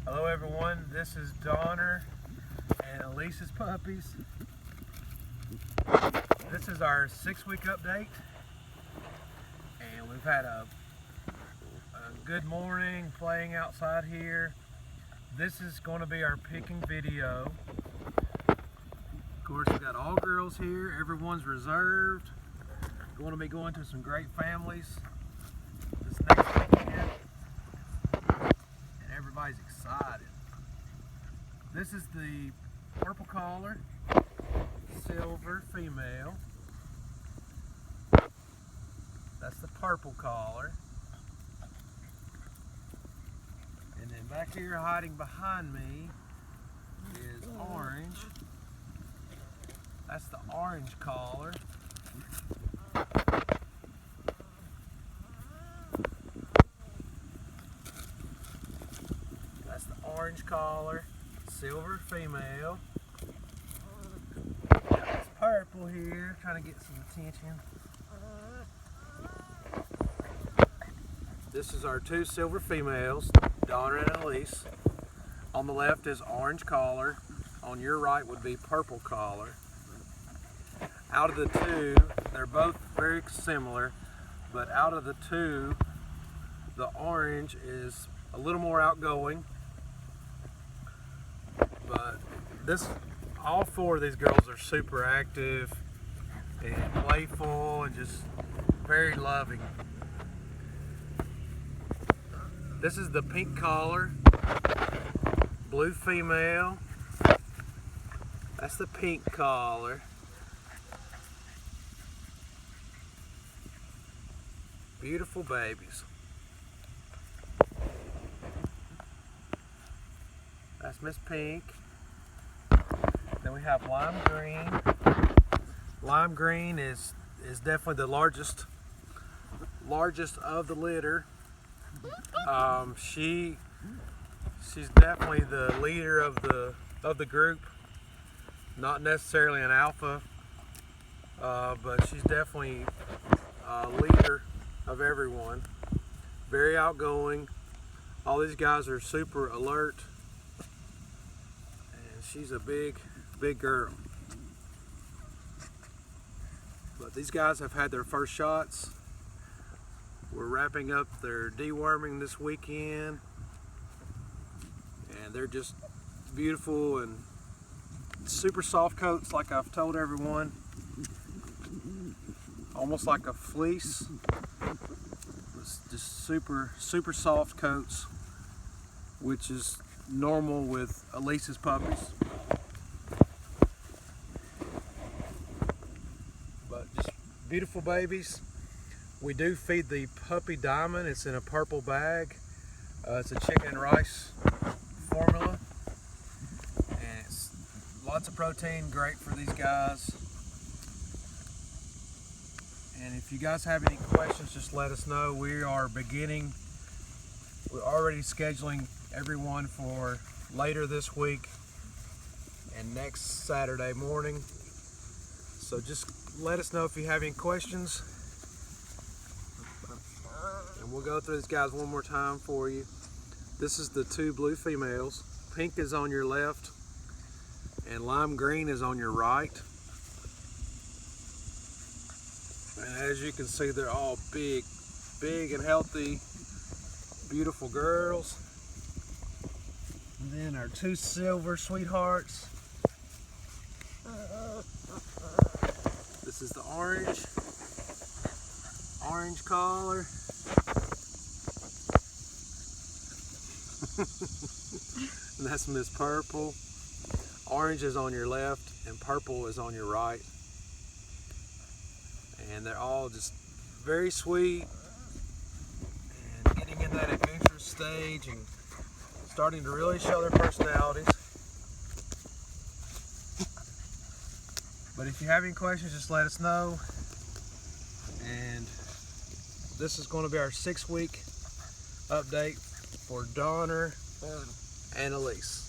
Hello everyone, this is Donner and Alize's puppies. This is our 6-week update, and we've had a good morning playing outside here. This is going to be our picking video. Of course, we've got all girls here, everyone's reserved. Going to be going to some great families this next weekend, and everybody's excited. This is the purple collar, silver female. That's the purple collar. And then back here hiding behind me is orange. That's the orange collar. That's the orange collar, silver female. Got this purple here, trying to get some attention. This is our two silver females, Donner and Alize. On the left is orange collar. On your right would be purple collar. Out of the two, they're both very similar, but out of the two, the orange is a little more outgoing. But all four of these girls are super active and playful and just very loving. This is the pink collar, blue female. That's the pink collar. Beautiful babies. That's Miss Pink. Then we have lime green. Lime green is definitely the largest of the litter. She's definitely the leader of the group. Not necessarily an alpha, but she's definitely a leader of everyone. Very outgoing. All these guys are super alert, and she's a big girl. But these guys have had their first shots. We're wrapping up their deworming this weekend, and they're just beautiful and super soft coats, like I've told everyone. Almost like a fleece. It's just super soft coats, which is normal with Alize's puppies. But just beautiful babies. We do feed the puppy diamond. It's in a purple bag. It's a chicken and rice formula, and it's lots of protein, great for these guys. And if you guys have any questions, just let us know. We're already scheduling everyone for later this week and next Saturday morning. So just let us know if you have any questions, and we'll go through these guys one more time for you. This is the two blue females. Pink is on your left and lime green is on your right. And as you can see, they're all big and healthy, beautiful girls. And then our two silver sweethearts. This is the orange collar. And that's Miss Purple. Orange is on your left and purple is on your right. And they're all just very sweet and getting in that adventurous stage and starting to really show their personalities. But if you have any questions, just let us know. And this is going to be our 6-week update for Donner and Alize.